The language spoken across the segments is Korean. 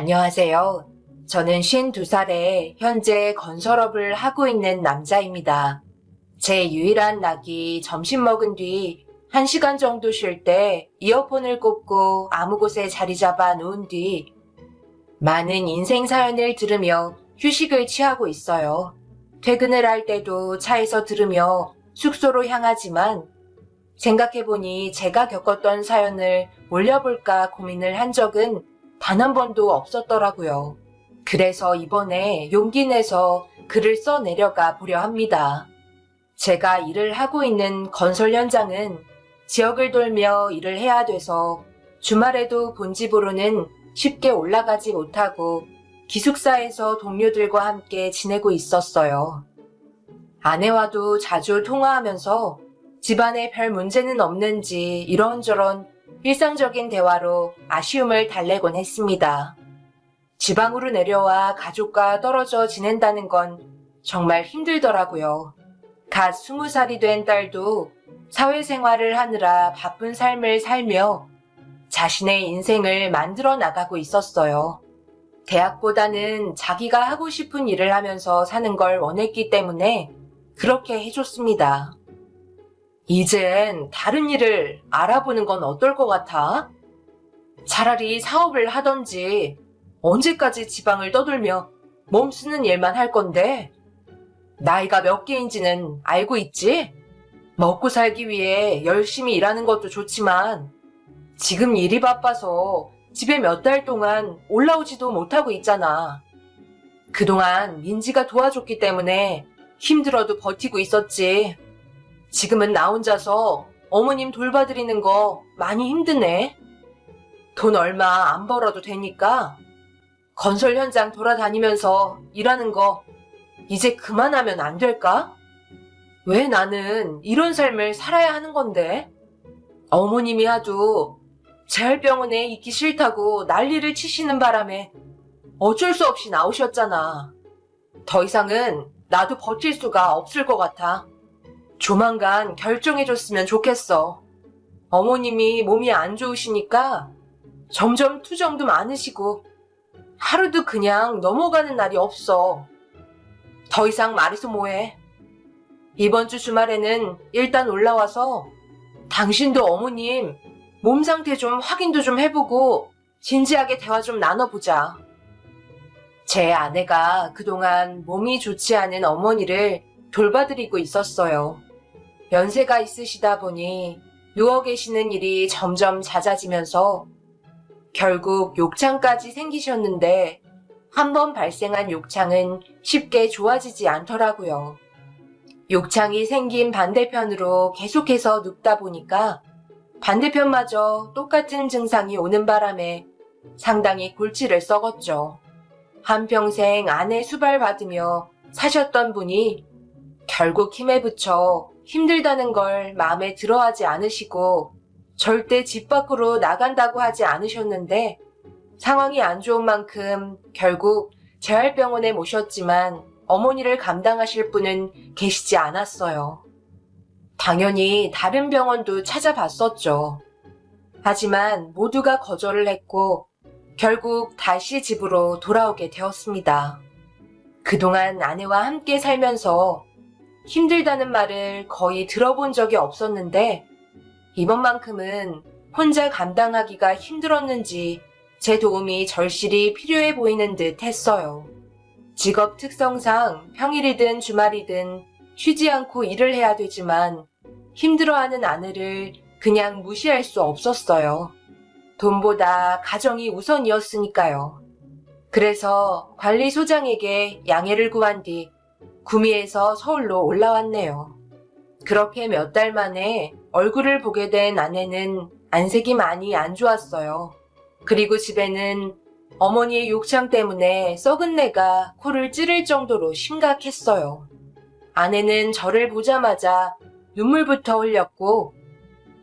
안녕하세요. 저는 52살에 현재 건설업을 하고 있는 남자입니다. 제 유일한 낙이 점심 먹은 뒤 1시간 정도 쉴 때 이어폰을 꽂고 아무 곳에 자리 잡아 누운 뒤 많은 인생 사연을 들으며 휴식을 취하고 있어요. 퇴근을 할 때도 차에서 들으며 숙소로 향하지만 생각해보니 제가 겪었던 사연을 올려볼까 고민을 한 적은 단 한 번도 없었더라고요. 그래서 이번에 용기 내서 글을 써내려가 보려 합니다. 제가 일을 하고 있는 건설 현장은 지역을 돌며 일을 해야 돼서 주말에도 본집으로는 쉽게 올라가지 못하고 기숙사에서 동료들과 함께 지내고 있었어요. 아내와도 자주 통화하면서 집안에 별 문제는 없는지 이런저런 일상적인 대화로 아쉬움을 달래곤 했습니다. 지방으로 내려와 가족과 떨어져 지낸다는 건 정말 힘들더라고요. 갓 20살이 된 딸도 사회생활을 하느라 바쁜 삶을 살며 자신의 인생을 만들어 나가고 있었어요. 대학보다는 자기가 하고 싶은 일을 하면서 사는 걸 원했기 때문에 그렇게 해줬습니다. 이젠 다른 일을 알아보는 건 어떨 것 같아? 차라리 사업을 하던지 언제까지 지방을 떠돌며 몸 쓰는 일만 할 건데 나이가 몇 개인지는 알고 있지? 먹고 살기 위해 열심히 일하는 것도 좋지만 지금 일이 바빠서 집에 몇 달 동안 올라오지도 못하고 있잖아. 그동안 민지가 도와줬기 때문에 힘들어도 버티고 있었지. 지금은 나 혼자서 어머님 돌봐드리는 거 많이 힘드네. 돈 얼마 안 벌어도 되니까 건설 현장 돌아다니면서 일하는 거 이제 그만하면 안 될까? 왜 나는 이런 삶을 살아야 하는 건데? 어머님이 하도 재활병원에 있기 싫다고 난리를 치시는 바람에 어쩔 수 없이 나오셨잖아. 더 이상은 나도 버틸 수가 없을 것 같아. 조만간 결정해줬으면 좋겠어. 어머님이 몸이 안 좋으시니까 점점 투정도 많으시고 하루도 그냥 넘어가는 날이 없어. 더 이상 말해서 뭐해. 이번 주 주말에는 일단 올라와서 당신도 어머님 몸 상태 좀 확인도 좀 해보고 진지하게 대화 좀 나눠보자. 제 아내가 그동안 몸이 좋지 않은 어머니를 돌봐드리고 있었어요. 연세가 있으시다 보니 누워 계시는 일이 점점 잦아지면서 결국 욕창까지 생기셨는데 한번 발생한 욕창은 쉽게 좋아지지 않더라고요. 욕창이 생긴 반대편으로 계속해서 눕다 보니까 반대편마저 똑같은 증상이 오는 바람에 상당히 골치를 썩었죠. 한평생 아내 수발받으며 사셨던 분이 결국 힘에 부쳐 힘들다는 걸 마음에 들어하지 않으시고 절대 집 밖으로 나간다고 하지 않으셨는데 상황이 안 좋은 만큼 결국 재활병원에 모셨지만 어머니를 감당하실 분은 계시지 않았어요. 당연히 다른 병원도 찾아봤었죠. 하지만 모두가 거절을 했고 결국 다시 집으로 돌아오게 되었습니다. 그동안 아내와 함께 살면서 힘들다는 말을 거의 들어본 적이 없었는데 이번만큼은 혼자 감당하기가 힘들었는지 제 도움이 절실히 필요해 보이는 듯 했어요. 직업 특성상 평일이든 주말이든 쉬지 않고 일을 해야 되지만 힘들어하는 아내를 그냥 무시할 수 없었어요. 돈보다 가정이 우선이었으니까요. 그래서 관리소장에게 양해를 구한 뒤 구미에서 서울로 올라왔네요. 그렇게 몇 달 만에 얼굴을 보게 된 아내는 안색이 많이 안 좋았어요. 그리고 집에는 어머니의 욕창 때문에 썩은 내가 코를 찌를 정도로 심각했어요. 아내는 저를 보자마자 눈물부터 흘렸고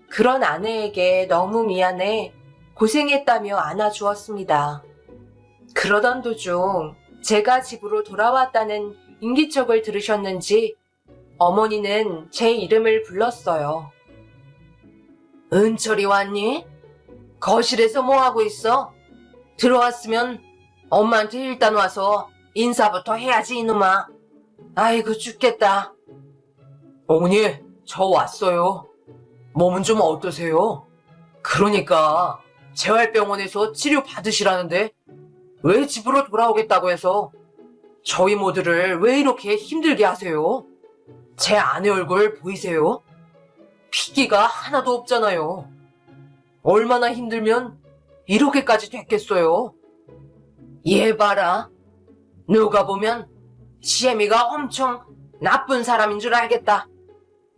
그런 아내에게 너무 미안해 고생했다며 안아주었습니다. 그러던 도중 제가 집으로 돌아왔다는 인기척을 들으셨는지 어머니는 제 이름을 불렀어요. 은철이 왔니? 거실에서 뭐하고 있어? 들어왔으면 엄마한테 일단 와서 인사부터 해야지, 이놈아. 아이고, 죽겠다. 어머니, 저 왔어요. 몸은 좀 어떠세요? 그러니까 재활병원에서 치료 받으시라는데 왜 집으로 돌아오겠다고 해서 저희 모두를 왜 이렇게 힘들게 하세요? 제 아내 얼굴 보이세요? 피기가 하나도 없잖아요. 얼마나 힘들면 이렇게까지 됐겠어요? 얘 봐라. 누가 보면 시애미가 엄청 나쁜 사람인 줄 알겠다.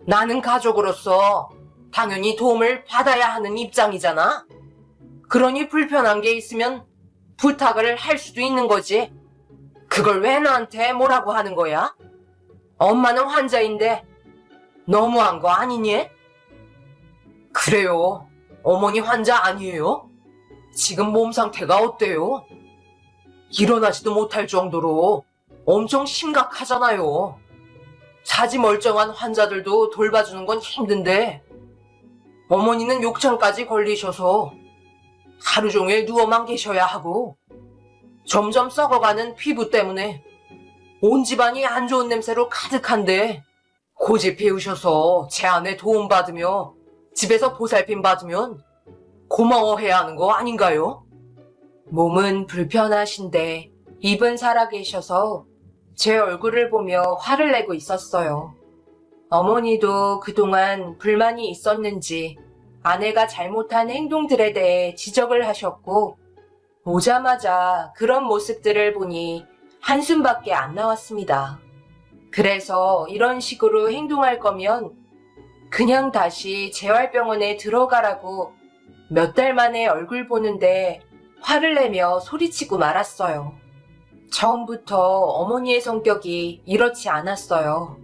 나는 가족으로서 당연히 도움을 받아야 하는 입장이잖아. 그러니 불편한 게 있으면 부탁을 할 수도 있는 거지. 그걸 왜 나한테 뭐라고 하는 거야? 엄마는 환자인데 너무한 거 아니니? 그래요. 어머니 환자 아니에요? 지금 몸 상태가 어때요? 일어나지도 못할 정도로 엄청 심각하잖아요. 사지 멀쩡한 환자들도 돌봐주는 건 힘든데 어머니는 욕창까지 걸리셔서 하루 종일 누워만 계셔야 하고 점점 썩어가는 피부 때문에 온 집안이 안 좋은 냄새로 가득한데 고집 피우셔서 제 아내 도움받으며 집에서 보살핌 받으면 고마워해야 하는 거 아닌가요? 몸은 불편하신데 입은 살아계셔서 제 얼굴을 보며 화를 내고 있었어요. 어머니도 그동안 불만이 있었는지 아내가 잘못한 행동들에 대해 지적을 하셨고 오자마자 그런 모습들을 보니 한숨밖에 안 나왔습니다. 그래서 이런 식으로 행동할 거면 그냥 다시 재활병원에 들어가라고 몇 달 만에 얼굴 보는데 화를 내며 소리치고 말았어요. 처음부터 어머니의 성격이 이렇지 않았어요.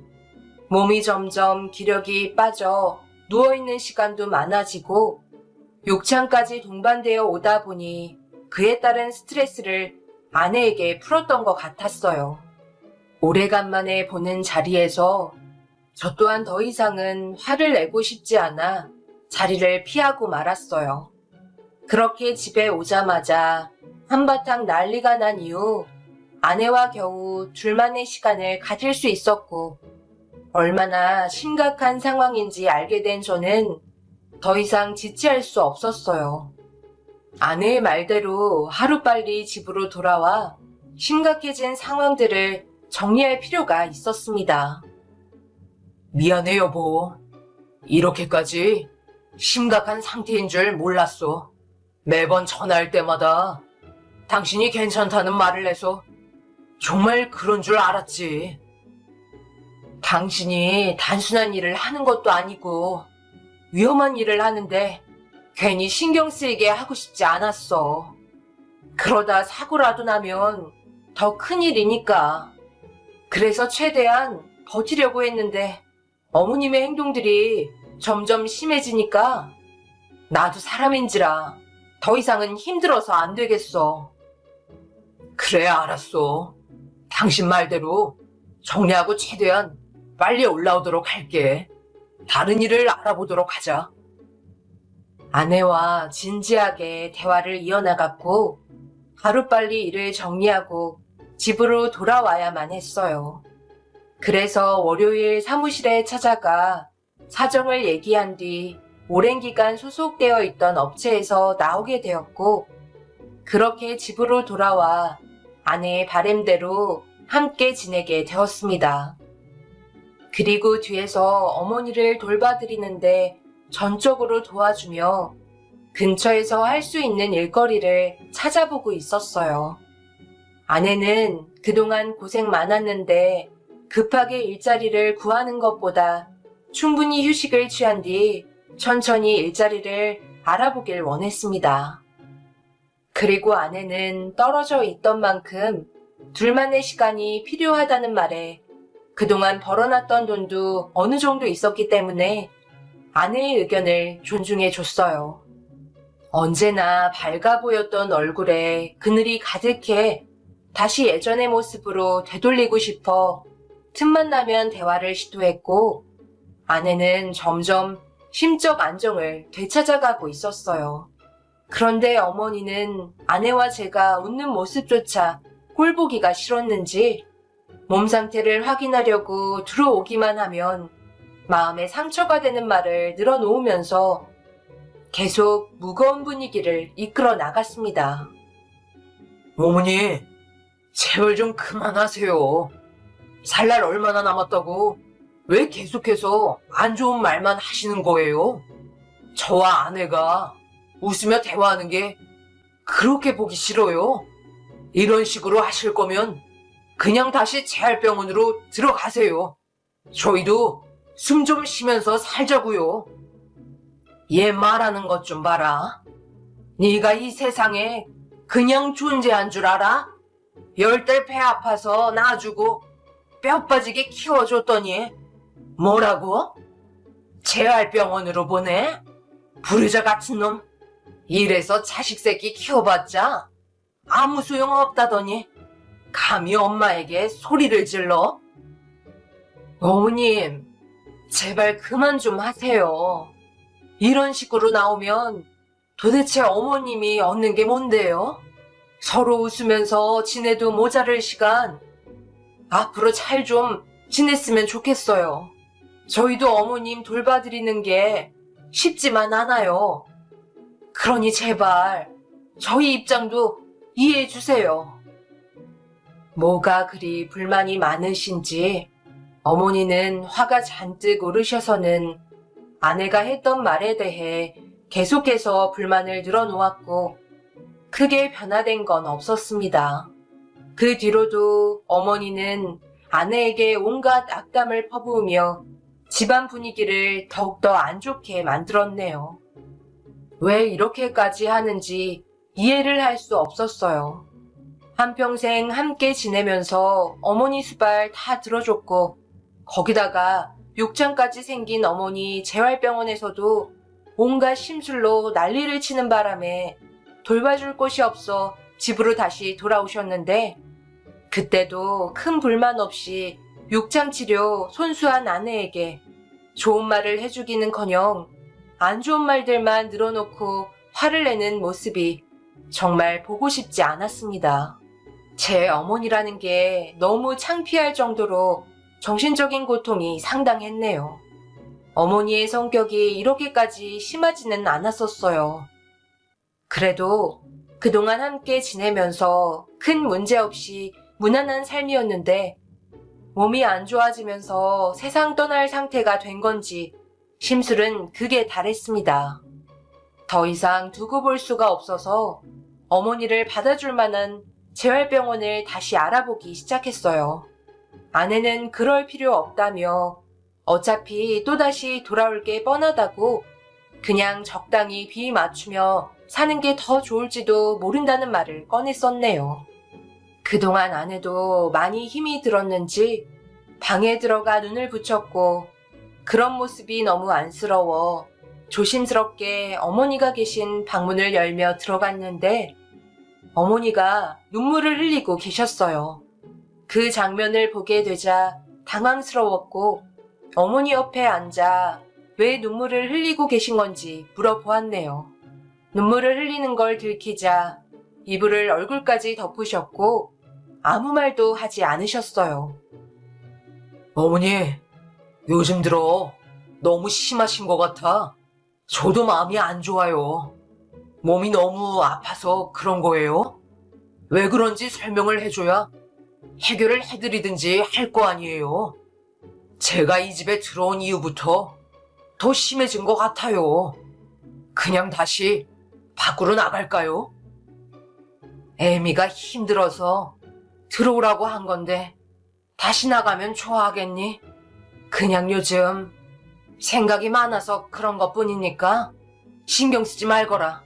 몸이 점점 기력이 빠져 누워있는 시간도 많아지고 욕창까지 동반되어 오다 보니 그에 따른 스트레스를 아내에게 풀었던 것 같았어요. 오래간만에 보는 자리에서 저 또한 더 이상은 화를 내고 싶지 않아 자리를 피하고 말았어요. 그렇게 집에 오자마자 한바탕 난리가 난 이후 아내와 겨우 둘만의 시간을 가질 수 있었고 얼마나 심각한 상황인지 알게 된 저는 더 이상 지체할 수 없었어요. 아내의 말대로 하루빨리 집으로 돌아와 심각해진 상황들을 정리할 필요가 있었습니다. 미안해 여보. 이렇게까지 심각한 상태인 줄 몰랐어. 매번 전화할 때마다 당신이 괜찮다는 말을 해서 정말 그런 줄 알았지. 당신이 단순한 일을 하는 것도 아니고 위험한 일을 하는데 괜히 신경 쓰이게 하고 싶지 않았어. 그러다 사고라도 나면 더 큰일이니까. 그래서 최대한 버티려고 했는데 어머님의 행동들이 점점 심해지니까 나도 사람인지라 더 이상은 힘들어서 안 되겠어. 그래, 알았어. 당신 말대로 정리하고 최대한 빨리 올라오도록 할게. 다른 일을 알아보도록 하자. 아내와 진지하게 대화를 이어나갔고 하루빨리 일을 정리하고 집으로 돌아와야만 했어요. 그래서 월요일 사무실에 찾아가 사정을 얘기한 뒤 오랜 기간 소속되어 있던 업체에서 나오게 되었고 그렇게 집으로 돌아와 아내의 바램대로 함께 지내게 되었습니다. 그리고 뒤에서 어머니를 돌봐드리는데 전적으로 도와주며 근처에서 할 수 있는 일거리를 찾아보고 있었어요. 아내는 그동안 고생 많았는데 급하게 일자리를 구하는 것보다 충분히 휴식을 취한 뒤 천천히 일자리를 알아보길 원했습니다. 그리고 아내는 떨어져 있던 만큼 둘만의 시간이 필요하다는 말에 그동안 벌어놨던 돈도 어느 정도 있었기 때문에 아내의 의견을 존중해 줬어요. 언제나 밝아 보였던 얼굴에 그늘이 가득해 다시 예전의 모습으로 되돌리고 싶어 틈만 나면 대화를 시도했고 아내는 점점 심적 안정을 되찾아가고 있었어요. 그런데 어머니는 아내와 제가 웃는 모습조차 꼴보기가 싫었는지 몸 상태를 확인하려고 들어오기만 하면 마음에 상처가 되는 말을 늘어놓으면서 계속 무거운 분위기를 이끌어 나갔습니다. 어머니, 제발 좀 그만하세요. 살 날 얼마나 남았다고 왜 계속해서 안 좋은 말만 하시는 거예요? 저와 아내가 웃으며 대화하는 게 그렇게 보기 싫어요. 이런 식으로 하실 거면 그냥 다시 재활병원으로 들어가세요. 저희도 숨 좀 쉬면서 살자고요. 얘 말하는 것 좀 봐라. 네가 이 세상에 그냥 존재한 줄 알아? 10달 배 아파서 낳아주고 뼈 빠지게 키워줬더니 뭐라고? 재활병원으로 보내? 불효자 같은 놈. 이래서 자식 새끼 키워봤자 아무 소용 없다더니 감히 엄마에게 소리를 질러? 어머님, 제발 그만 좀 하세요. 이런 식으로 나오면 도대체 어머님이 얻는 게 뭔데요? 서로 웃으면서 지내도 모자랄 시간. 앞으로 잘 좀 지냈으면 좋겠어요. 저희도 어머님 돌봐드리는 게 쉽지만 않아요. 그러니 제발 저희 입장도 이해해 주세요. 뭐가 그리 불만이 많으신지 어머니는 화가 잔뜩 오르셔서는 아내가 했던 말에 대해 계속해서 불만을 늘어놓았고 크게 변화된 건 없었습니다. 그 뒤로도 어머니는 아내에게 온갖 악담을 퍼부으며 집안 분위기를 더욱더 안 좋게 만들었네요. 왜 이렇게까지 하는지 이해를 할 수 없었어요. 한평생 함께 지내면서 어머니 수발 다 들어줬고 거기다가 욕창까지 생긴 어머니 재활병원에서도 온갖 심술로 난리를 치는 바람에 돌봐줄 곳이 없어 집으로 다시 돌아오셨는데 그때도 큰 불만 없이 욕창치료 손수한 아내에게 좋은 말을 해주기는커녕 안 좋은 말들만 늘어놓고 화를 내는 모습이 정말 보고 싶지 않았습니다. 제 어머니라는 게 너무 창피할 정도로 정신적인 고통이 상당했네요. 어머니의 성격이 이렇게까지 심하지는 않았었어요. 그래도 그동안 함께 지내면서 큰 문제 없이 무난한 삶이었는데 몸이 안 좋아지면서 세상 떠날 상태가 된 건지 심술은 극에 달했습니다. 더 이상 두고 볼 수가 없어서 어머니를 받아줄 만한 재활병원을 다시 알아보기 시작했어요. 아내는 그럴 필요 없다며 어차피 또다시 돌아올 게 뻔하다고 그냥 적당히 비 맞추며 사는 게 더 좋을지도 모른다는 말을 꺼냈었네요. 그동안 아내도 많이 힘이 들었는지 방에 들어가 눈을 붙였고 그런 모습이 너무 안쓰러워 조심스럽게 어머니가 계신 방문을 열며 들어갔는데 어머니가 눈물을 흘리고 계셨어요. 그 장면을 보게 되자 당황스러웠고 어머니 옆에 앉아 왜 눈물을 흘리고 계신 건지 물어보았네요. 눈물을 흘리는 걸 들키자 이불을 얼굴까지 덮으셨고 아무 말도 하지 않으셨어요. 어머니, 요즘 들어 너무 심하신 것 같아. 저도 마음이 안 좋아요. 몸이 너무 아파서 그런 거예요? 왜 그런지 설명을 해줘야 해결을 해드리든지 할 거 아니에요. 제가 이 집에 들어온 이후부터 더 심해진 것 같아요. 그냥 다시 밖으로 나갈까요? 애미가 힘들어서 들어오라고 한 건데 다시 나가면 좋아하겠니? 그냥 요즘 생각이 많아서 그런 것 뿐이니까 신경 쓰지 말거라.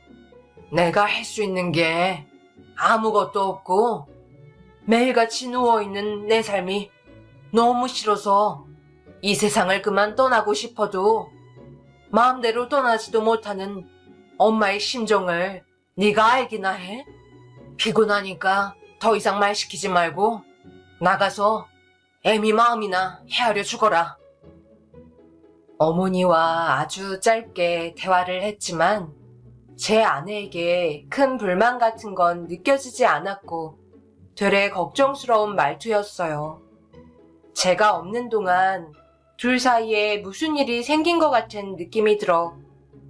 내가 할 수 있는 게 아무것도 없고 매일같이 누워있는 내 삶이 너무 싫어서 이 세상을 그만 떠나고 싶어도 마음대로 떠나지도 못하는 엄마의 심정을 네가 알기나 해? 피곤하니까 더 이상 말 시키지 말고 나가서 애미 마음이나 헤아려 주거라. 어머니와 아주 짧게 대화를 했지만 제 아내에게 큰 불만 같은 건 느껴지지 않았고 되레 걱정스러운 말투였어요. 제가 없는 동안 둘 사이에 무슨 일이 생긴 것 같은 느낌이 들어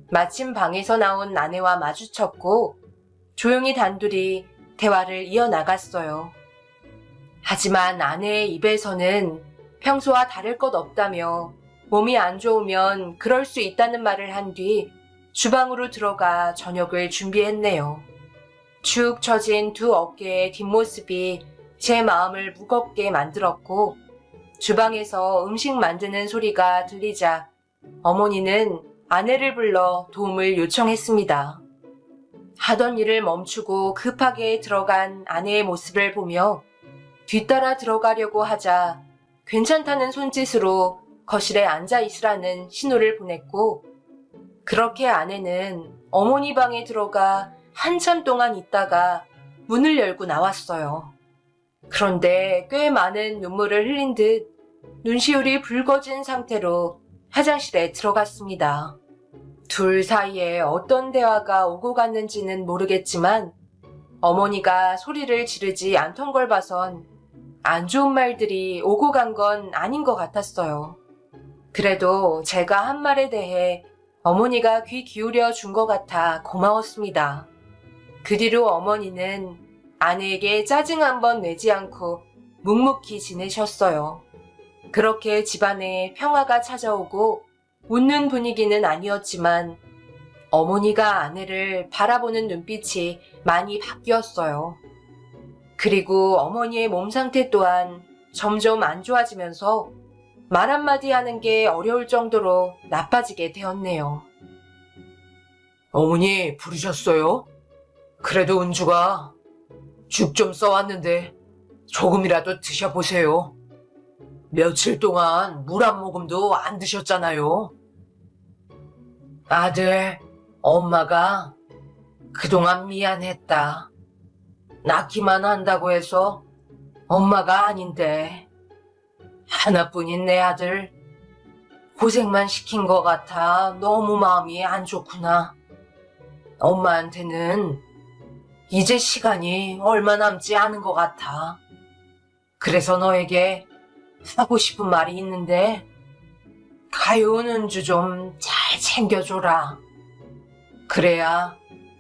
마침 방에서 나온 아내와 마주쳤고 조용히 단둘이 대화를 이어나갔어요. 하지만 아내의 입에서는 평소와 다를 것 없다며 몸이 안 좋으면 그럴 수 있다는 말을 한 뒤 주방으로 들어가 저녁을 준비했네요. 축 처진 두 어깨의 뒷모습이 제 마음을 무겁게 만들었고 주방에서 음식 만드는 소리가 들리자 어머니는 아내를 불러 도움을 요청했습니다. 하던 일을 멈추고 급하게 들어간 아내의 모습을 보며 뒤따라 들어가려고 하자 괜찮다는 손짓으로 거실에 앉아 있으라는 신호를 보냈고 그렇게 아내는 어머니 방에 들어가 한참 동안 있다가 문을 열고 나왔어요. 그런데 꽤 많은 눈물을 흘린 듯 눈시울이 붉어진 상태로 화장실에 들어갔습니다. 둘 사이에 어떤 대화가 오고 갔는지는 모르겠지만 어머니가 소리를 지르지 않던 걸 봐선 안 좋은 말들이 오고 간 건 아닌 것 같았어요. 그래도 제가 한 말에 대해 어머니가 귀 기울여 준 것 같아 고마웠습니다. 그 뒤로 어머니는 아내에게 짜증 한 번 내지 않고 묵묵히 지내셨어요. 그렇게 집안에 평화가 찾아오고 웃는 분위기는 아니었지만 어머니가 아내를 바라보는 눈빛이 많이 바뀌었어요. 그리고 어머니의 몸 상태 또한 점점 안 좋아지면서 말 한마디 하는 게 어려울 정도로 나빠지게 되었네요. 어머니 부르셨어요? 그래도 은주가 죽 좀 써왔는데 조금이라도 드셔보세요. 며칠 동안 물 한 모금도 안 드셨잖아요. 아들, 엄마가 그동안 미안했다. 낳기만 한다고 해서 엄마가 아닌데 하나뿐인 내 아들 고생만 시킨 것 같아 너무 마음이 안 좋구나. 엄마한테는 이제 시간이 얼마 남지 않은 것 같아. 그래서 너에게 하고 싶은 말이 있는데 가여운 은주 좀 잘 챙겨줘라. 그래야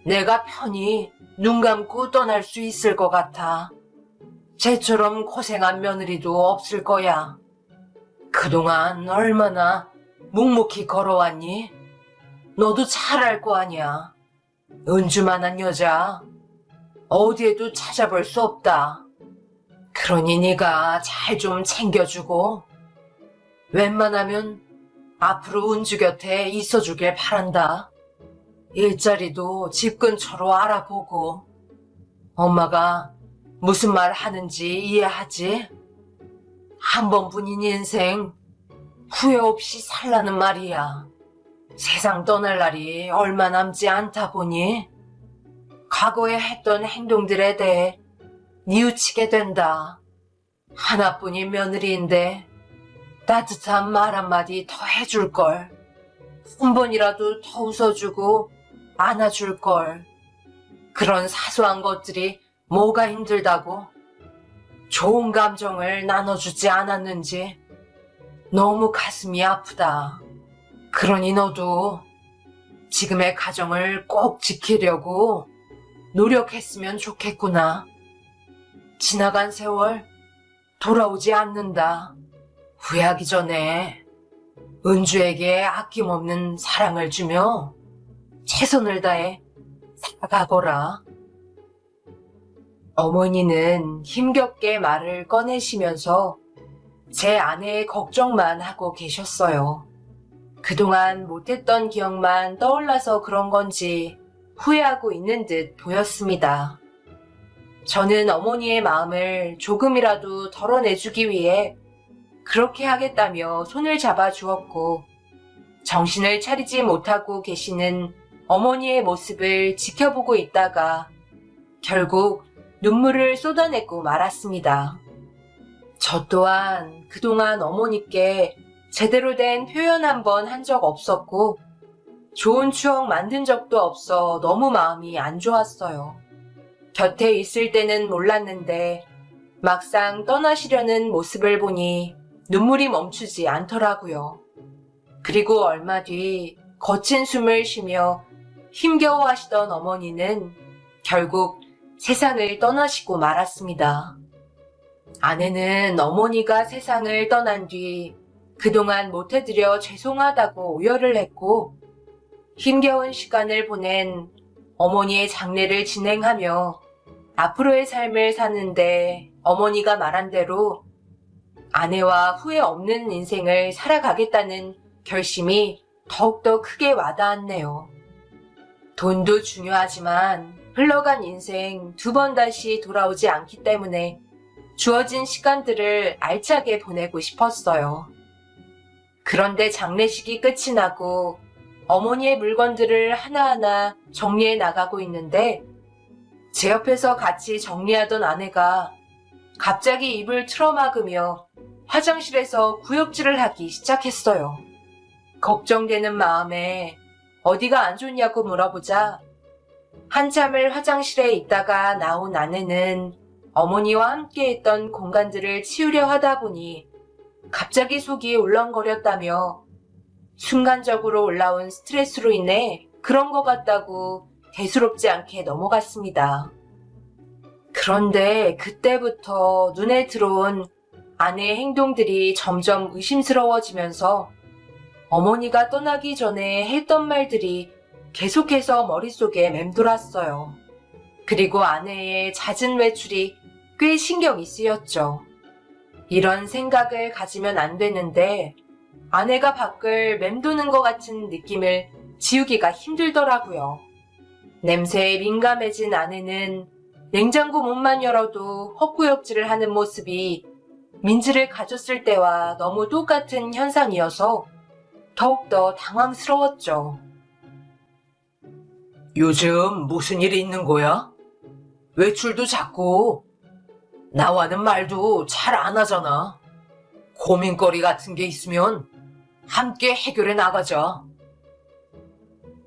내가 편히 눈 감고 떠날 수 있을 것 같아. 쟤처럼 고생한 며느리도 없을 거야. 그동안 얼마나 묵묵히 걸어왔니? 너도 잘 알 거 아니야. 은주만한 여자 어디에도 찾아볼 수 없다. 그러니 네가 잘 좀 챙겨주고 웬만하면 앞으로 은주 곁에 있어주길 바란다. 일자리도 집 근처로 알아보고 엄마가 무슨 말 하는지 이해하지? 한 번뿐인 인생 후회 없이 살라는 말이야. 세상 떠날 날이 얼마 남지 않다 보니 과거에 했던 행동들에 대해 뉘우치게 된다. 하나뿐인 며느리인데 따뜻한 말 한마디 더 해줄걸. 한 번이라도 더 웃어주고 안아줄걸. 그런 사소한 것들이 뭐가 힘들다고? 좋은 감정을 나눠주지 않았는지 너무 가슴이 아프다. 그러니 너도 지금의 가정을 꼭 지키려고 노력했으면 좋겠구나. 지나간 세월 돌아오지 않는다. 후회하기 전에 은주에게 아낌없는 사랑을 주며 최선을 다해 살아가거라. 어머니는 힘겹게 말을 꺼내시면서 제 아내의 걱정만 하고 계셨어요. 그동안 못했던 기억만 떠올라서 그런 건지 후회하고 있는 듯 보였습니다. 저는 어머니의 마음을 조금이라도 덜어내주기 위해 그렇게 하겠다며 손을 잡아주었고 정신을 차리지 못하고 계시는 어머니의 모습을 지켜보고 있다가 결국 눈물을 쏟아내고 말았습니다. 저 또한 그동안 어머니께 제대로 된 표현 한 번 한 적 없었고 좋은 추억 만든 적도 없어 너무 마음이 안 좋았어요. 곁에 있을 때는 몰랐는데 막상 떠나시려는 모습을 보니 눈물이 멈추지 않더라고요. 그리고 얼마 뒤 거친 숨을 쉬며 힘겨워하시던 어머니는 결국 세상을 떠나시고 말았습니다. 아내는 어머니가 세상을 떠난 뒤 그동안 못해드려 죄송하다고 오열을 했고, 힘겨운 시간을 보낸 어머니의 장례를 진행하며 앞으로의 삶을 사는데 어머니가 말한 대로 아내와 후회 없는 인생을 살아가겠다는 결심이 더욱더 크게 와닿았네요. 돈도 중요하지만 흘러간 인생 2번 다시 돌아오지 않기 때문에 주어진 시간들을 알차게 보내고 싶었어요. 그런데 장례식이 끝이 나고 어머니의 물건들을 하나하나 정리해 나가고 있는데 제 옆에서 같이 정리하던 아내가 갑자기 입을 틀어막으며 화장실에서 구역질을 하기 시작했어요. 걱정되는 마음에 어디가 안 좋냐고 물어보자 한참을 화장실에 있다가 나온 아내는 어머니와 함께했던 공간들을 치우려 하다 보니 갑자기 속이 울렁거렸다며 순간적으로 올라온 스트레스로 인해 그런 것 같다고 대수롭지 않게 넘어갔습니다. 그런데 그때부터 눈에 들어온 아내의 행동들이 점점 의심스러워지면서 어머니가 떠나기 전에 했던 말들이 계속해서 머릿속에 맴돌았어요. 그리고 아내의 잦은 외출이 꽤 신경이 쓰였죠. 이런 생각을 가지면 안 되는데 아내가 밖을 맴도는 것 같은 느낌을 지우기가 힘들더라고요. 냄새에 민감해진 아내는 냉장고 문만 열어도 헛구역질을 하는 모습이 민지를 가졌을 때와 너무 똑같은 현상이어서 더욱더 당황스러웠죠. 요즘 무슨 일이 있는 거야? 외출도 자꾸 나와는 말도 잘 안 하잖아. 고민거리 같은 게 있으면 함께 해결해 나가자.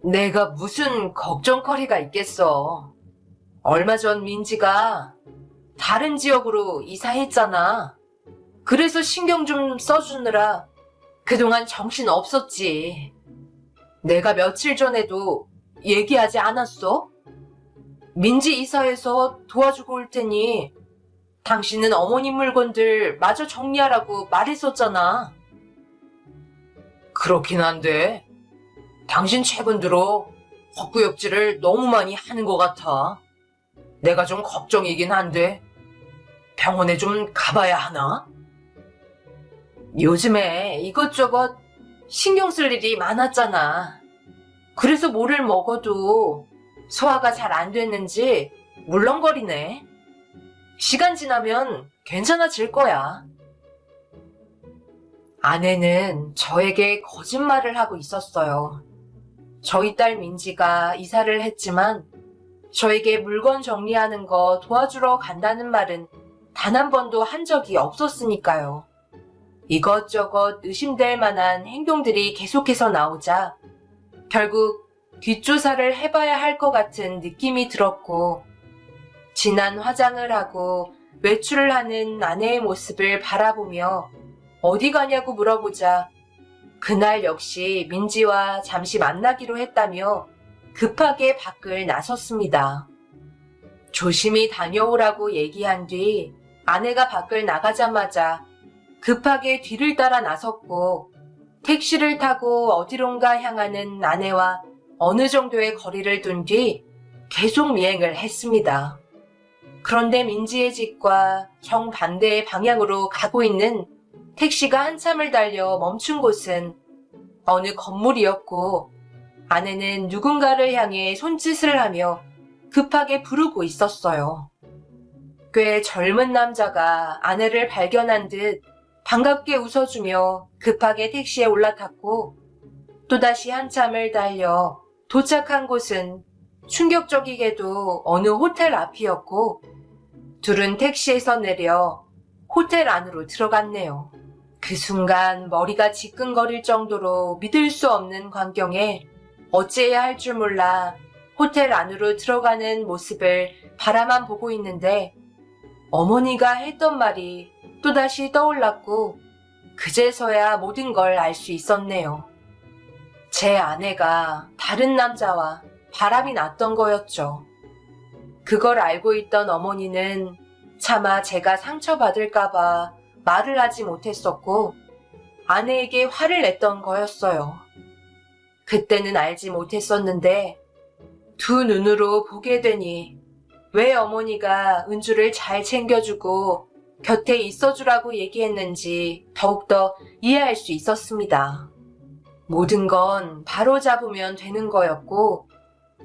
내가 무슨 걱정거리가 있겠어. 얼마 전 민지가 다른 지역으로 이사했잖아. 그래서 신경 좀 써주느라 그동안 정신 없었지. 내가 며칠 전에도 얘기하지 않았어? 민지 이사해서 도와주고 올 테니 당신은 어머니 물건들 마저 정리하라고 말했었잖아. 그렇긴 한데 당신 최근 들어 헛구역질을 너무 많이 하는 것 같아. 내가 좀 걱정이긴 한데 병원에 좀 가봐야 하나? 요즘에 이것저것 신경 쓸 일이 많았잖아. 그래서 뭐를 먹어도 소화가 잘 안 됐는지 물렁거리네. 시간 지나면 괜찮아질 거야. 아내는 저에게 거짓말을 하고 있었어요. 저희 딸 민지가 이사를 했지만 저에게 물건 정리하는 거 도와주러 간다는 말은 단 한 번도 한 적이 없었으니까요. 이것저것 의심될 만한 행동들이 계속해서 나오자 결국 뒷조사를 해봐야 할 것 같은 느낌이 들었고 진한 화장을 하고 외출을 하는 아내의 모습을 바라보며 어디 가냐고 물어보자 그날 역시 민지와 잠시 만나기로 했다며 급하게 밖을 나섰습니다. 조심히 다녀오라고 얘기한 뒤 아내가 밖을 나가자마자 급하게 뒤를 따라 나섰고 택시를 타고 어디론가 향하는 아내와 어느 정도의 거리를 둔 뒤 계속 미행을 했습니다. 그런데 민지의 집과 정반대의 방향으로 가고 있는 택시가 한참을 달려 멈춘 곳은 어느 건물이었고 아내는 누군가를 향해 손짓을 하며 급하게 부르고 있었어요. 꽤 젊은 남자가 아내를 발견한 듯 반갑게 웃어주며 급하게 택시에 올라탔고 또다시 한참을 달려 도착한 곳은 충격적이게도 어느 호텔 앞이었고 둘은 택시에서 내려 호텔 안으로 들어갔네요. 그 순간 머리가 지끈거릴 정도로 믿을 수 없는 광경에 어찌해야 할 줄 몰라 호텔 안으로 들어가는 모습을 바라만 보고 있는데 어머니가 했던 말이 또다시 떠올랐고 그제서야 모든 걸 알 수 있었네요. 제 아내가 다른 남자와 바람이 났던 거였죠. 그걸 알고 있던 어머니는 차마 제가 상처받을까봐 말을 하지 못했었고 아내에게 화를 냈던 거였어요. 그때는 알지 못했었는데 두 눈으로 보게 되니 왜 어머니가 은주를 잘 챙겨주고 곁에 있어주라고 얘기했는지 더욱더 이해할 수 있었습니다. 모든 건 바로잡으면 되는 거였고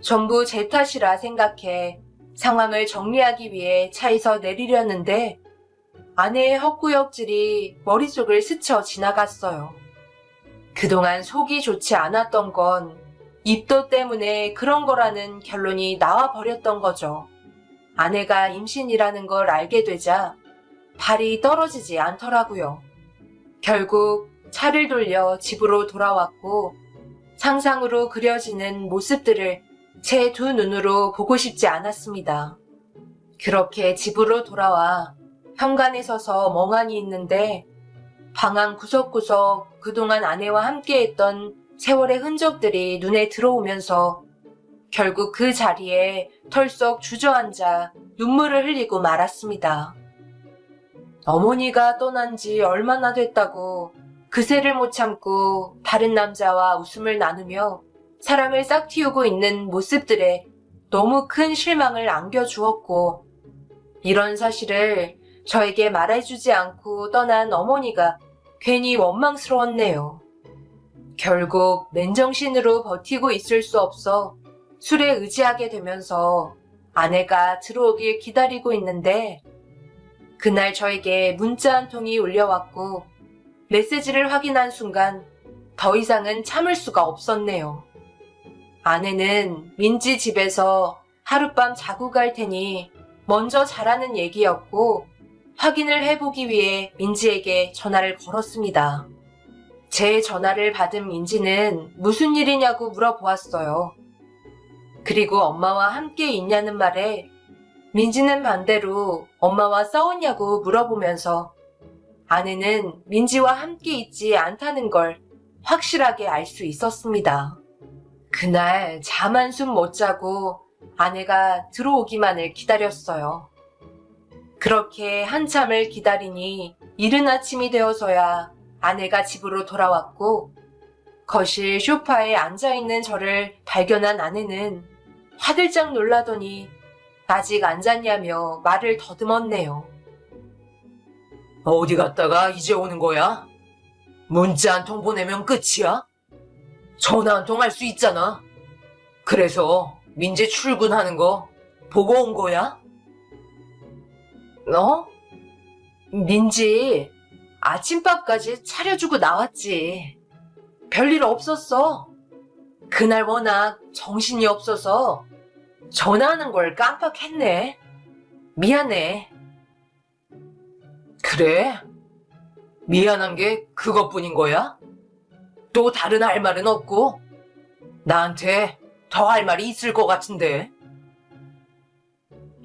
전부 제 탓이라 생각해 상황을 정리하기 위해 차에서 내리려는데 아내의 헛구역질이 머릿속을 스쳐 지나갔어요. 그동안 속이 좋지 않았던 건 입도 때문에 그런 거라는 결론이 나와 버렸던 거죠. 아내가 임신이라는 걸 알게 되자 발이 떨어지지 않더라고요. 결국 차를 돌려 집으로 돌아왔고 상상으로 그려지는 모습들을 제 두 눈으로 보고 싶지 않았습니다. 그렇게 집으로 돌아와 현관에 서서 멍하니 있는데 방 안 구석구석 그동안 아내와 함께했던 세월의 흔적들이 눈에 들어오면서 결국 그 자리에 털썩 주저앉아 눈물을 흘리고 말았습니다. 어머니가 떠난 지 얼마나 됐다고 그새를 못 참고 다른 남자와 웃음을 나누며 사랑을 싹 틔우고 있는 모습들에 너무 큰 실망을 안겨주었고 이런 사실을 저에게 말해주지 않고 떠난 어머니가 괜히 원망스러웠네요. 결국 맨정신으로 버티고 있을 수 없어 술에 의지하게 되면서 아내가 들어오길 기다리고 있는데 그날 저에게 문자 한 통이 울려왔고 메시지를 확인한 순간 더 이상은 참을 수가 없었네요. 아내는 민지 집에서 하룻밤 자고 갈 테니 먼저 자라는 얘기였고 확인을 해보기 위해 민지에게 전화를 걸었습니다. 제 전화를 받은 민지는 무슨 일이냐고 물어보았어요. 그리고 엄마와 함께 있냐는 말에 민지는 반대로 엄마와 싸웠냐고 물어보면서 아내는 민지와 함께 있지 않다는 걸 확실하게 알 수 있었습니다. 그날 잠 한숨 못 자고 아내가 들어오기만을 기다렸어요. 그렇게 한참을 기다리니 이른 아침이 되어서야 아내가 집으로 돌아왔고 거실 소파에 앉아있는 저를 발견한 아내는 화들짝 놀라더니 아직 안 잤냐며 말을 더듬었네요. 어디 갔다가 이제 오는 거야? 문자 한 통 보내면 끝이야? 전화 한 통 할 수 있잖아. 그래서 민지 출근하는 거 보고 온 거야? 너? 민지 아침밥까지 차려주고 나왔지. 별일 없었어. 그날 워낙 정신이 없어서 전화하는 걸 깜빡했네. 미안해. 그래? 미안한 게 그것뿐인 거야? 또 다른 할 말은 없고? 나한테 더 할 말이 있을 것 같은데.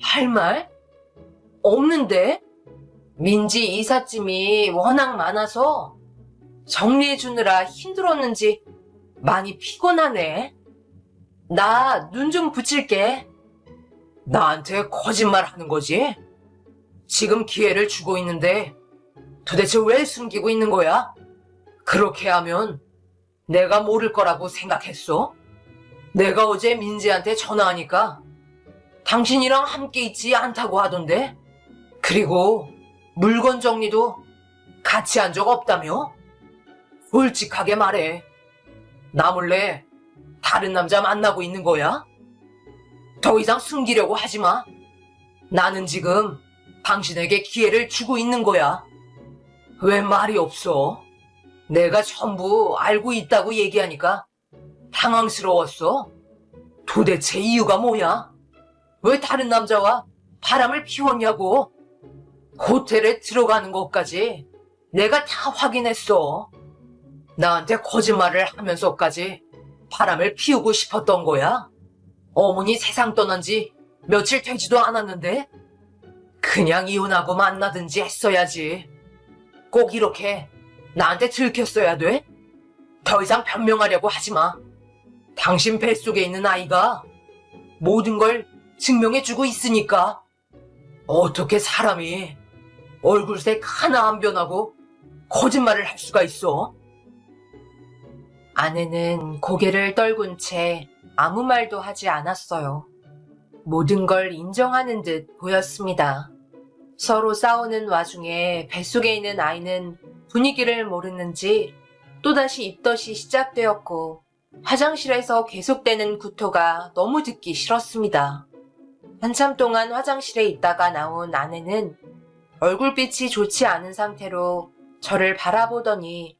할 말? 없는데? 민지 이삿짐이 워낙 많아서 정리해주느라 힘들었는지 많이 피곤하네. 나 눈 좀 붙일게. 나한테 거짓말 하는 거지? 지금 기회를 주고 있는데 도대체 왜 숨기고 있는 거야? 그렇게 하면 내가 모를 거라고 생각했어? 내가 어제 민지한테 전화하니까 당신이랑 함께 있지 않다고 하던데? 그리고 물건 정리도 같이 한 적 없다며? 솔직하게 말해. 나 몰래 다른 남자 만나고 있는 거야? 더 이상 숨기려고 하지 마. 나는 지금 당신에게 기회를 주고 있는 거야. 왜 말이 없어? 내가 전부 알고 있다고 얘기하니까 당황스러웠어. 도대체 이유가 뭐야? 왜 다른 남자와 바람을 피웠냐고? 호텔에 들어가는 것까지 내가 다 확인했어. 나한테 거짓말을 하면서까지 바람을 피우고 싶었던 거야? 어머니 세상 떠난 지 며칠 되지도 않았는데? 그냥 이혼하고 만나든지 했어야지. 꼭 이렇게 나한테 들켰어야 돼? 더 이상 변명하려고 하지 마. 당신 뱃속에 있는 아이가 모든 걸 증명해주고 있으니까. 어떻게 사람이 얼굴색 하나 안 변하고 거짓말을 할 수가 있어? 아내는 고개를 떨군 채 아무 말도 하지 않았어요. 모든 걸 인정하는 듯 보였습니다. 서로 싸우는 와중에 뱃속에 있는 아이는 분위기를 모르는지 또다시 입덧이 시작되었고 화장실에서 계속되는 구토가 너무 듣기 싫었습니다. 한참 동안 화장실에 있다가 나온 아내는 얼굴빛이 좋지 않은 상태로 저를 바라보더니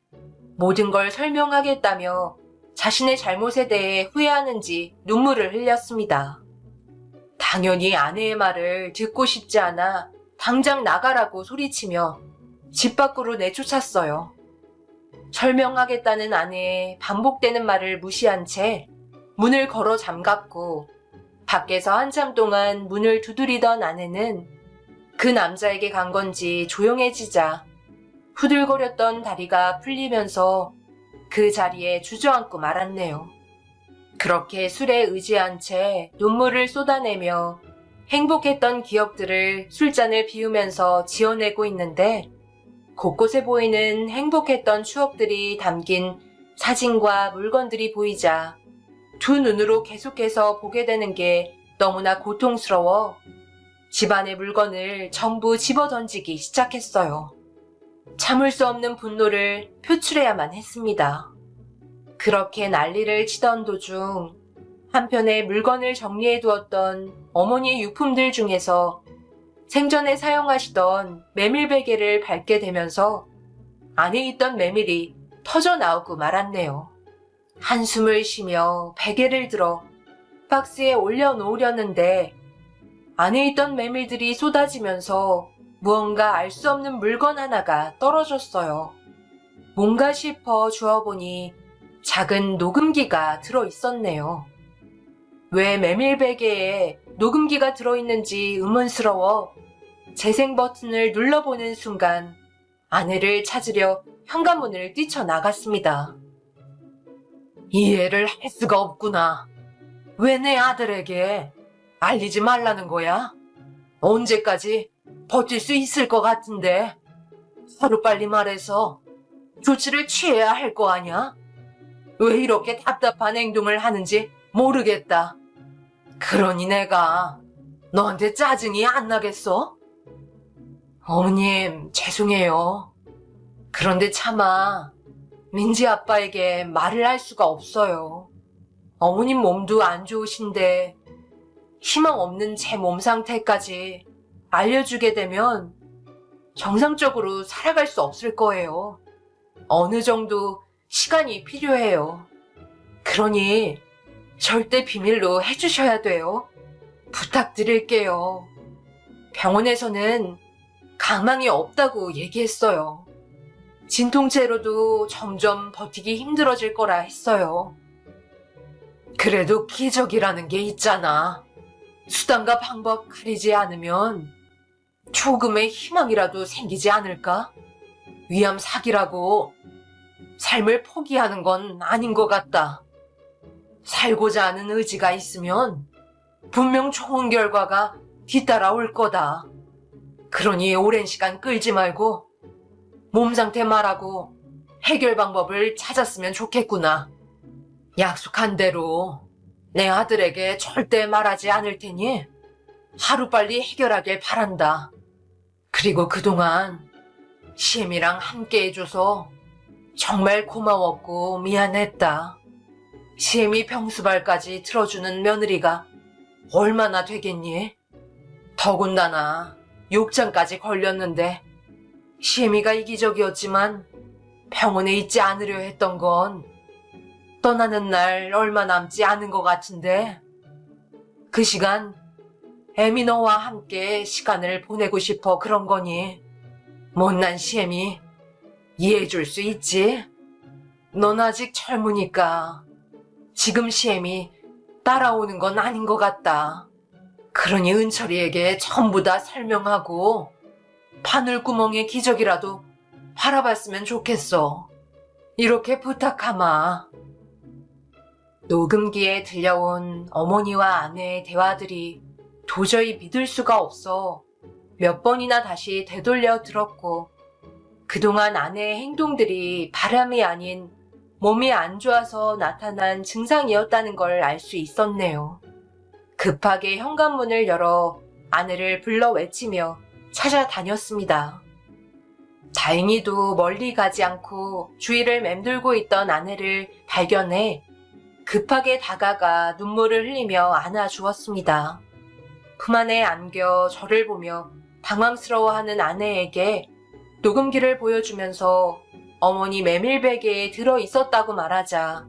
모든 걸 설명하겠다며 자신의 잘못에 대해 후회하는지 눈물을 흘렸습니다. 당연히 아내의 말을 듣고 싶지 않아 당장 나가라고 소리치며 집 밖으로 내쫓았어요. 설명하겠다는 아내의 반복되는 말을 무시한 채 문을 걸어 잠갔고 밖에서 한참 동안 문을 두드리던 아내는 그 남자에게 간 건지 조용해지자 후들거렸던 다리가 풀리면서 그 자리에 주저앉고 말았네요. 그렇게 술에 의지한 채 눈물을 쏟아내며 행복했던 기억들을 술잔을 비우면서 지어내고 있는데 곳곳에 보이는 행복했던 추억들이 담긴 사진과 물건들이 보이자 두 눈으로 계속해서 보게 되는 게 너무나 고통스러워 집안의 물건을 전부 집어 던지기 시작했어요. 참을 수 없는 분노를 표출해야만 했습니다. 그렇게 난리를 치던 도중 한편에 물건을 정리해 두었던 어머니의 유품들 중에서 생전에 사용하시던 메밀 베개를 밟게 되면서 안에 있던 메밀이 터져 나오고 말았네요. 한숨을 쉬며 베개를 들어 박스에 올려놓으려는데 안에 있던 메밀들이 쏟아지면서 무언가 알 수 없는 물건 하나가 떨어졌어요. 뭔가 싶어 주워보니 작은 녹음기가 들어있었네요. 왜 메밀 베개에 녹음기가 들어있는지 의문스러워 재생 버튼을 눌러보는 순간 아내를 찾으려 현관문을 뛰쳐나갔습니다. 이해를 할 수가 없구나. 왜 내 아들에게 알리지 말라는 거야? 언제까지 버틸 수 있을 것 같은데 하루빨리 말해서 조치를 취해야 할 거 아냐? 왜 이렇게 답답한 행동을 하는지 모르겠다. 그러니 내가 너한테 짜증이 안 나겠어? 어머님, 죄송해요. 그런데 차마 민지 아빠에게 말을 할 수가 없어요. 어머님 몸도 안 좋으신데 희망 없는 제 몸 상태까지 알려주게 되면 정상적으로 살아갈 수 없을 거예요. 어느 정도 시간이 필요해요. 그러니 절대 비밀로 해주셔야 돼요. 부탁드릴게요. 병원에서는 가망이 없다고 얘기했어요. 진통제로도 점점 버티기 힘들어질 거라 했어요. 그래도 기적이라는 게 있잖아. 수단과 방법 가리지 않으면 조금의 희망이라도 생기지 않을까? 위암 사기라고 삶을 포기하는 건 아닌 것 같다. 살고자 하는 의지가 있으면 분명 좋은 결과가 뒤따라올 거다. 그러니 오랜 시간 끌지 말고 몸 상태 말하고 해결 방법을 찾았으면 좋겠구나. 약속한 대로 내 아들에게 절대 말하지 않을 테니 하루빨리 해결하길 바란다. 그리고 그동안 시엠이랑 함께 해줘서 정말 고마웠고 미안했다. 시엠이 병수발까지 틀어주는 며느리가 얼마나 되겠니? 더군다나 욕장까지 걸렸는데 시엠이가 이기적이었지만 병원에 있지 않으려 했던 건 떠나는 날 얼마 남지 않은 것 같은데 그 시간 애미 너와 함께 시간을 보내고 싶어 그런 거니 못난 시엠이 이해해줄 수 있지? 넌 아직 젊으니까 지금 시엠이 따라오는 건 아닌 것 같다. 그러니 은철이에게 전부 다 설명하고 바늘구멍의 기적이라도 바라봤으면 좋겠어. 이렇게 부탁하마. 녹음기에 들려온 어머니와 아내의 대화들이 도저히 믿을 수가 없어 몇 번이나 다시 되돌려 들었고, 그동안 아내의 행동들이 바람이 아닌 몸이 안 좋아서 나타난 증상이었다는 걸 알 수 있었네요. 급하게 현관문을 열어 아내를 불러 외치며 찾아다녔습니다. 다행히도 멀리 가지 않고 주위를 맴돌고 있던 아내를 발견해 급하게 다가가 눈물을 흘리며 안아주었습니다. 품 안에 안겨 저를 보며 당황스러워하는 아내에게 녹음기를 보여주면서 어머니 메밀베개에 들어 있었다고 말하자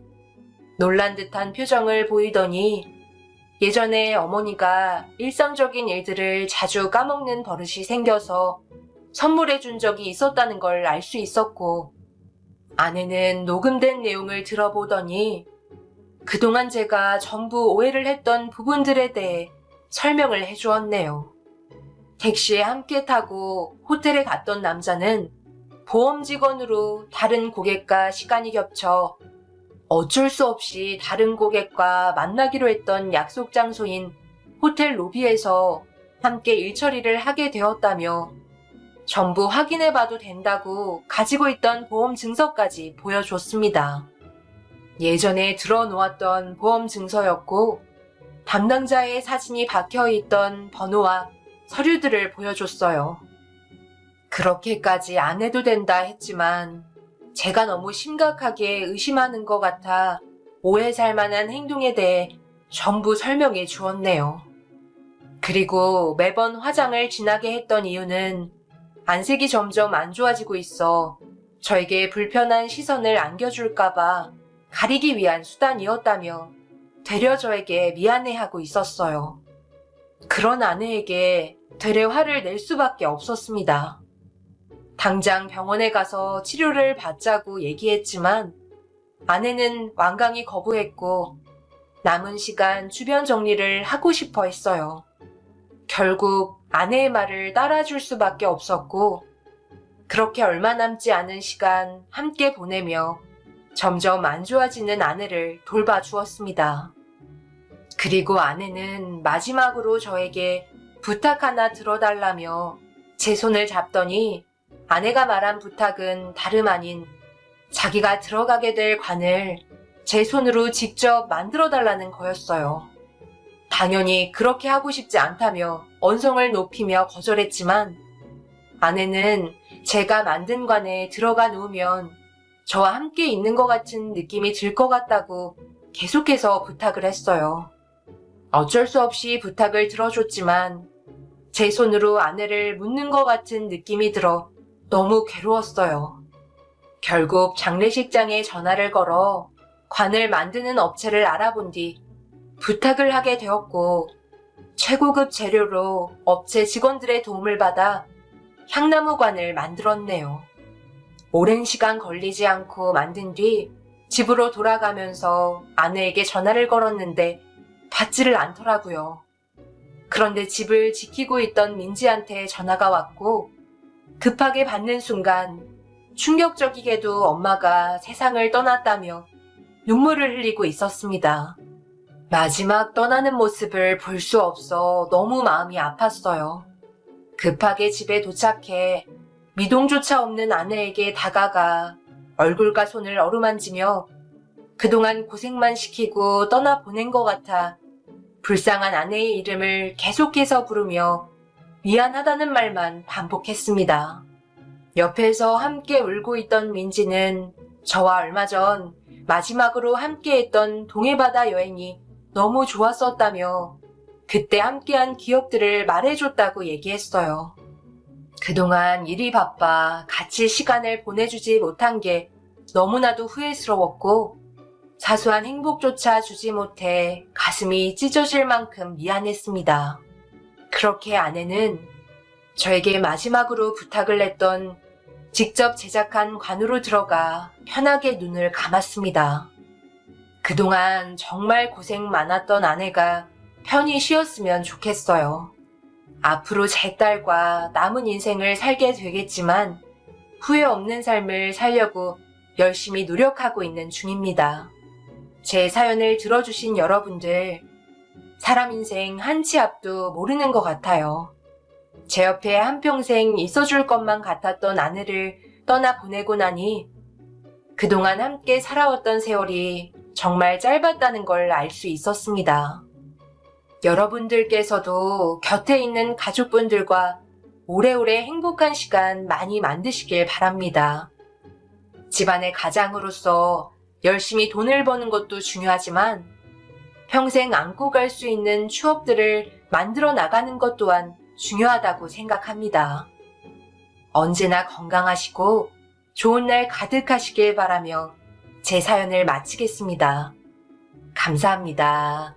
놀란 듯한 표정을 보이더니 예전에 어머니가 일상적인 일들을 자주 까먹는 버릇이 생겨서 선물해 준 적이 있었다는 걸 알 수 있었고, 아내는 녹음된 내용을 들어보더니 그동안 제가 전부 오해를 했던 부분들에 대해 설명을 해주었네요. 택시에 함께 타고 호텔에 갔던 남자는 보험 직원으로 다른 고객과 시간이 겹쳐 어쩔 수 없이 다른 고객과 만나기로 했던 약속 장소인 호텔 로비에서 함께 일 처리를 하게 되었다며 전부 확인해봐도 된다고 가지고 있던 보험 증서까지 보여줬습니다. 예전에 들어놓았던 보험 증서였고 담당자의 사진이 박혀있던 번호와 서류들을 보여줬어요. 그렇게까지 안 해도 된다 했지만 제가 너무 심각하게 의심하는 것 같아 오해 살 만한 행동에 대해 전부 설명해 주었네요. 그리고 매번 화장을 진하게 했던 이유는 안색이 점점 안 좋아지고 있어 저에게 불편한 시선을 안겨줄까봐 가리기 위한 수단이었다며 되려 저에게 미안해하고 있었어요. 그런 아내에게 되레 화를 낼 수밖에 없었습니다. 당장 병원에 가서 치료를 받자고 얘기했지만 아내는 완강히 거부했고 남은 시간 주변 정리를 하고 싶어 했어요. 결국 아내의 말을 따라줄 수밖에 없었고 그렇게 얼마 남지 않은 시간 함께 보내며 점점 안 좋아지는 아내를 돌봐주었습니다. 그리고 아내는 마지막으로 저에게 부탁 하나 들어달라며 제 손을 잡더니 아내가 말한 부탁은 다름 아닌 자기가 들어가게 될 관을 제 손으로 직접 만들어달라는 거였어요. 당연히 그렇게 하고 싶지 않다며 언성을 높이며 거절했지만 아내는 제가 만든 관에 들어가 누우면 저와 함께 있는 것 같은 느낌이 들 것 같다고 계속해서 부탁을 했어요. 어쩔 수 없이 부탁을 들어줬지만 제 손으로 아내를 묻는 것 같은 느낌이 들어 너무 괴로웠어요. 결국 장례식장에 전화를 걸어 관을 만드는 업체를 알아본 뒤 부탁을 하게 되었고 최고급 재료로 업체 직원들의 도움을 받아 향나무관을 만들었네요. 오랜 시간 걸리지 않고 만든 뒤 집으로 돌아가면서 아내에게 전화를 걸었는데 받지를 않더라고요. 그런데 집을 지키고 있던 민지한테 전화가 왔고 급하게 받는 순간 충격적이게도 엄마가 세상을 떠났다며 눈물을 흘리고 있었습니다. 마지막 떠나는 모습을 볼 수 없어 너무 마음이 아팠어요. 급하게 집에 도착해 미동조차 없는 아내에게 다가가 얼굴과 손을 어루만지며 그동안 고생만 시키고 떠나보낸 것 같아 불쌍한 아내의 이름을 계속해서 부르며 미안하다는 말만 반복했습니다. 옆에서 함께 울고 있던 민지는 저와 얼마 전 마지막으로 함께했던 동해바다 여행이 너무 좋았었다며 그때 함께한 기억들을 말해줬다고 얘기했어요. 그동안 일이 바빠 같이 시간을 보내주지 못한 게 너무나도 후회스러웠고 사소한 행복조차 주지 못해 가슴이 찢어질 만큼 미안했습니다. 그렇게 아내는 저에게 마지막으로 부탁을 했던 직접 제작한 관으로 들어가 편하게 눈을 감았습니다. 그동안 정말 고생 많았던 아내가 편히 쉬었으면 좋겠어요. 앞으로 제 딸과 남은 인생을 살게 되겠지만 후회 없는 삶을 살려고 열심히 노력하고 있는 중입니다. 제 사연을 들어주신 여러분들, 사람 인생 한 치 앞도 모르는 것 같아요. 제 옆에 한평생 있어줄 것만 같았던 아내를 떠나보내고 나니 그동안 함께 살아왔던 세월이 정말 짧았다는 걸 알 수 있었습니다. 여러분들께서도 곁에 있는 가족분들과 오래오래 행복한 시간 많이 만드시길 바랍니다. 집안의 가장으로서 열심히 돈을 버는 것도 중요하지만 평생 안고 갈 수 있는 추억들을 만들어 나가는 것 또한 중요하다고 생각합니다. 언제나 건강하시고 좋은 날 가득하시길 바라며 제 사연을 마치겠습니다. 감사합니다.